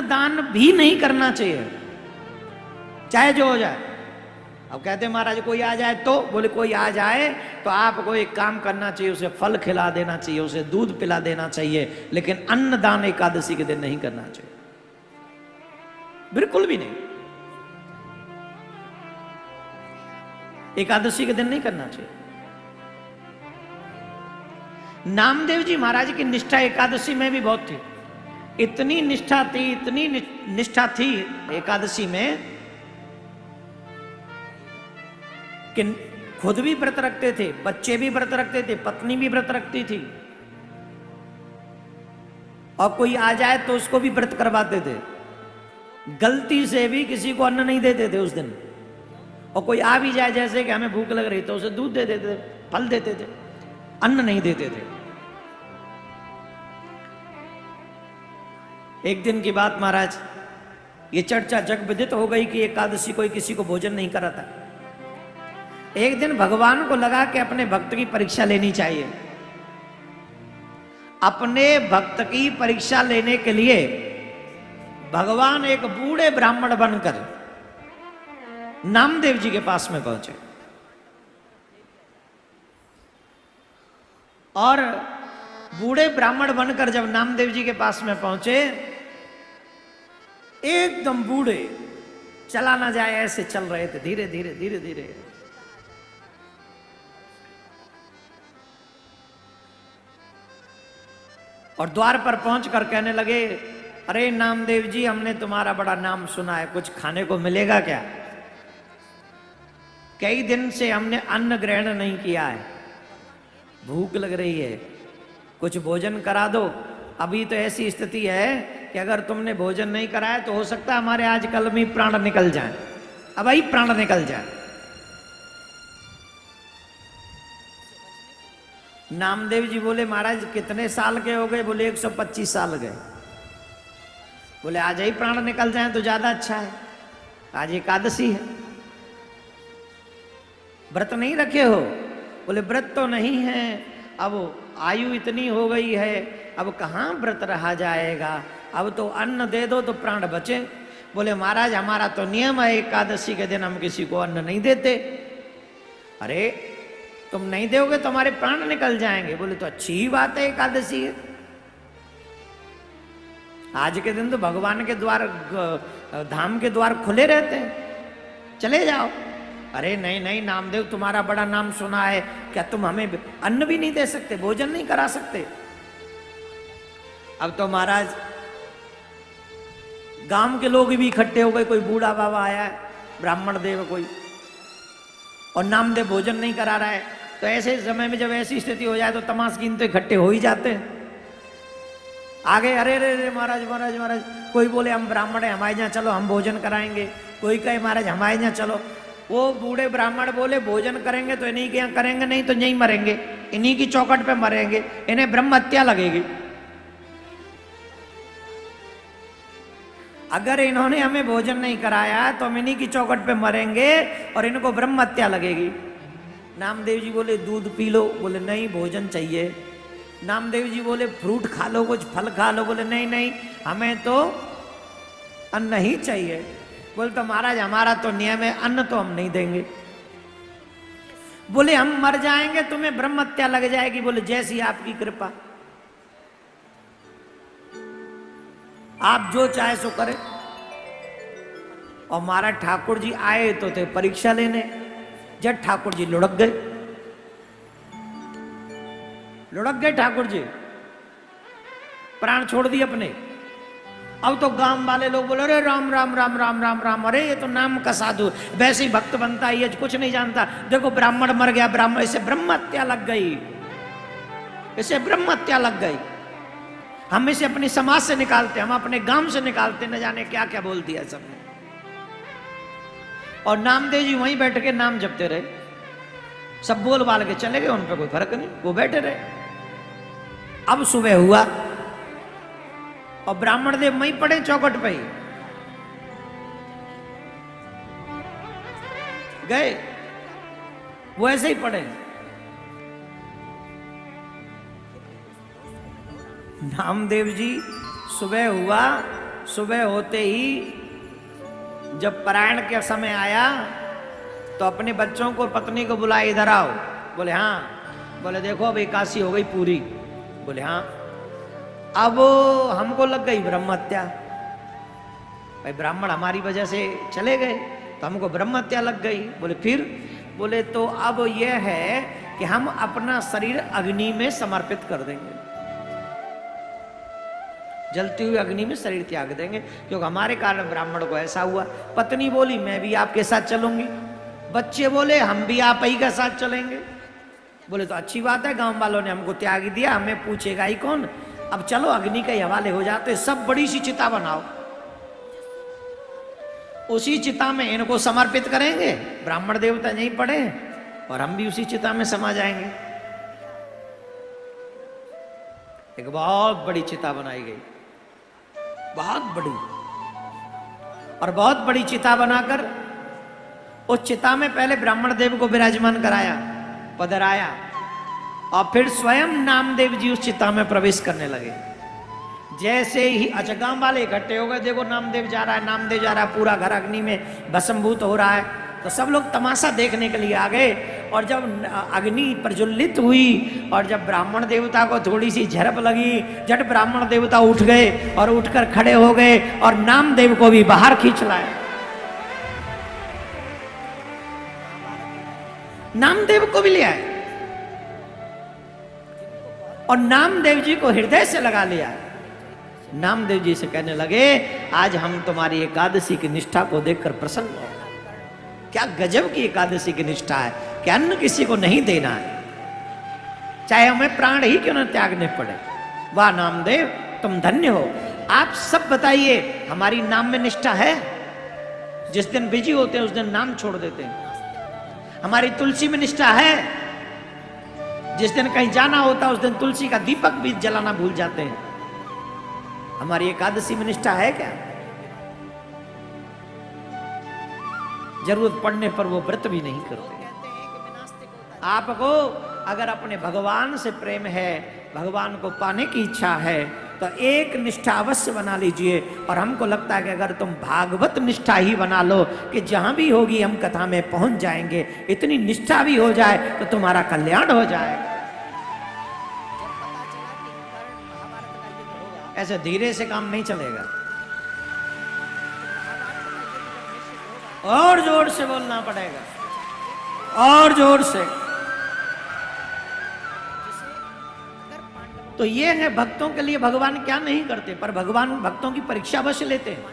दान भी नहीं करना चाहिए, चाहे जो हो जाए। अब कहते महाराज कोई आ जाए तो, बोले कोई आ जाए तो आपको एक काम करना चाहिए, उसे फल खिला देना चाहिए, उसे दूध पिला देना चाहिए, लेकिन अन्न दान एकादशी के दिन नहीं करना चाहिए, बिल्कुल भी नहीं। एकादशी के दिन नहीं करना चाहिए। नामदेव जी महाराज की निष्ठा एकादशी में भी बहुत थी, इतनी निष्ठा थी, इतनी निष्ठा थी एकादशी में कि खुद भी व्रत रखते थे, बच्चे भी व्रत रखते थे, पत्नी भी व्रत रखती थी, और कोई आ जाए तो उसको भी व्रत करवाते थे। गलती से भी किसी को अन्न नहीं देते थे उस दिन, और कोई आ भी जाए, जैसे कि हमें भूख लग रही तो उसे दूध दे देते थे, फल देते थे, अन्न नहीं देते थे। एक दिन की बात महाराज, ये चर्चा जग विदित हो गई कि एकादशी कोई किसी को भोजन नहीं कराता। एक दिन भगवान को लगा कि अपने भक्त की परीक्षा लेनी चाहिए। अपने भक्त की परीक्षा लेने के लिए भगवान एक बूढ़े ब्राह्मण बनकर नामदेव जी के पास में पहुंचे, और बूढ़े ब्राह्मण बनकर जब नामदेव जी के पास में पहुंचे, एकदम बूढ़े, चला ना जाए ऐसे चल रहे थे, धीरे धीरे धीरे धीरे। और द्वार पर पहुंचकर कहने लगे, अरे नामदेव जी, हमने तुम्हारा बड़ा नाम सुना है, कुछ खाने को मिलेगा क्या? कई दिन से हमने अन्न ग्रहण नहीं किया है, भूख लग रही है, कुछ भोजन करा दो। अभी तो ऐसी स्थिति है कि अगर तुमने भोजन नहीं कराया तो हो सकता है हमारे आज कल में प्राण निकल जाए, अब ही प्राण निकल जाए। नामदेव जी बोले, महाराज कितने साल के हो गए? बोले 125 साल गए। बोले आज ही प्राण निकल जाए तो ज्यादा अच्छा है, आज एकादशी है, व्रत नहीं रखे हो? बोले व्रत तो नहीं है, अब आयु इतनी हो गई है, अब कहाँ व्रत रहा जाएगा, अब तो अन्न दे दो तो प्राण बचे। बोले महाराज हमारा तो नियम है, एकादशी के दिन हम किसी को अन्न नहीं देते। अरे तुम नहीं दोगे तो हमारे प्राण निकल जाएंगे। बोले तो अच्छी ही बात है, एकादशी है, आज के दिन तो भगवान के द्वार, धाम के द्वार खुले रहते हैं, चले जाओ। अरे नहीं नहीं नामदेव, तुम्हारा बड़ा नाम सुना है, क्या तुम हमें अन्न भी नहीं दे सकते, भोजन नहीं करा सकते? अब तो महाराज गांव के लोग भी इकट्ठे हो गए, कोई बूढ़ा बाबा आया है, ब्राह्मण देव कोई, और नामदेव भोजन नहीं करा रहा है। तो ऐसे समय में जब ऐसी स्थिति हो जाए तो तमाशकीन तो इकट्ठे हो ही जाते हैं। आगे अरे अरे महाराज महाराज महाराज, कोई बोले हम ब्राह्मण है, हमारे यहाँ चलो हम भोजन कराएंगे, कोई कहे महाराज हमारे यहाँ चलो। वो बूढ़े ब्राह्मण बोले भोजन करेंगे तो इन्हीं के यहाँ करेंगे, नहीं तो यहीं मरेंगे, इन्हीं की चौखट पे मरेंगे, इन्हें ब्रह्म हत्या लगेगी। अगर इन्होंने हमें भोजन नहीं कराया तो हम इन्हीं की चौखट पे मरेंगे और इनको ब्रह्म हत्या लगेगी। नामदेव जी बोले दूध पी लो। बोले नहीं, भोजन चाहिए। नामदेव जी बोले फ्रूट खा लो, कुछ फल खा लो। बोले नहीं नहीं, हमें तो अन्न ही चाहिए। बोले तो महाराज हमारा तो नियम है, अन्न तो हम नहीं देंगे। बोले हम मर जाएंगे, तुम्हें ब्रह्म हत्या लग जाएगी। बोले जैसी आपकी कृपा, आप जो चाहे सो करें। और महाराज ठाकुर जी आए तो थे परीक्षा लेने, जब ठाकुर जी लुढ़क गए, लुढ़क गए ठाकुर जी, प्राण छोड़ दिए अपने। अब तो गांव वाले लोग बोले अरे राम राम राम राम राम राम, अरे ये तो नाम का साधु, वैसे ही भक्त बनता है, ये कुछ नहीं जानता। देखो ब्राह्मण मर गया, ब्राह्मण, इसे ब्रह्म हत्या लग गई, इसे ब्रह्म हत्या लग गई। हम इसे अपनी समाज से निकालते, हम अपने गांव से निकालते, न जाने क्या क्या बोल दिया सबने। और नामदेव जी वहीं बैठ के नाम जपते रहे, सब बोल बाल के चले गए, उन पर कोई फर्क नहीं, वो बैठे रहे। अब सुबह हुआ और ब्राह्मण देव वहीं पड़े चौखट पे ही गए, वो ऐसे ही पड़े। नामदेव जी सुबह हुआ, सुबह होते ही जब पारायण का समय आया तो अपने बच्चों को, पत्नी को बुलाया, इधर आओ। बोले हाँ। बोले देखो अब एकादशी हो गई पूरी। बोले हाँ। अब हमको लग गई ब्रह्म हत्या। भाई ब्राह्मण हमारी वजह से चले गए तो हमको ब्रह्म हत्या लग गई। बोले फिर? बोले तो अब यह है कि हम अपना शरीर अग्नि में समर्पित कर देंगे, जलती हुई अग्नि में शरीर त्याग देंगे, क्योंकि हमारे कारण ब्राह्मण को ऐसा हुआ। पत्नी बोली मैं भी आपके साथ चलूंगी। बच्चे बोले हम भी आप ही के साथ चलेंगे। बोले तो अच्छी बात है, गांव वालों ने हमको त्याग दिया, हमें पूछेगा ही कौन। अब चलो अग्नि के हवाले हो जाते, सब बड़ी सी चिता बनाओ, उसी चिता में इनको समर्पित करेंगे। ब्राह्मण देवता नहीं पड़े और हम भी उसी चिता में समा जाएंगे। एक बहुत बड़ी चिता बनाई गई, बहुत बड़ी, और बहुत बड़ी चिता बनाकर उस चिता में पहले ब्राह्मण देव को विराजमान कराया, पधराया, और फिर स्वयं नामदेव जी उस चिता में प्रवेश करने लगे। जैसे ही अजगाम वाले इकट्ठे हो गए, देखो नामदेव जा रहा है, नामदेव जा रहा है, पूरा घर अग्नि में भस्मभूत हो रहा है, तो सब लोग तमाशा देखने के लिए आ गए। और जब अग्नि प्रज्वलित हुई और जब ब्राह्मण देवता को थोड़ी सी झड़प लगी, झट ब्राह्मण देवता उठ गए और उठकर खड़े हो गए और नामदेव को भी बाहर खींच लाए। नामदेव को भी ले आए और नामदेव जी को हृदय से लगा लिया। नामदेव जी से कहने लगे आज हम तुम्हारी एकादशी की निष्ठा को देखकर प्रसन्न हो। क्या गजब की एकादशी की निष्ठा है कि अन्न किसी को नहीं देना है, चाहे हमें प्राण ही क्यों न त्यागने पड़े। वाह नामदेव, तुम धन्य हो। आप सब बताइए, हमारी नाम में निष्ठा है? जिस दिन बिजी होते हैं उस दिन नाम छोड़ देते हैं। हमारी तुलसी में निष्ठा है? जिस दिन कहीं जाना होता उस दिन तुलसी का दीपक भी जलाना भूल जाते हैं। हमारी एकादशी में निष्ठा है क्या? जरूरत पड़ने पर वो व्रत भी नहीं करते। आपको अगर अपने भगवान से प्रेम है, भगवान को पाने की इच्छा है, तो एक निष्ठा अवश्य बना लीजिए। और हमको लगता है कि अगर तुम भागवत निष्ठा ही बना लो कि जहां भी होगी हम कथा में पहुंच जाएंगे, इतनी निष्ठा भी हो जाए तो तुम्हारा कल्याण हो जाएगा। ऐसे धीरे से काम नहीं चलेगा, और जोर से बोलना पड़ेगा, और जोर से। तो ये है भक्तों के लिए भगवान क्या नहीं करते, पर भगवान भक्तों की परीक्षा अवश्य लेते हैं।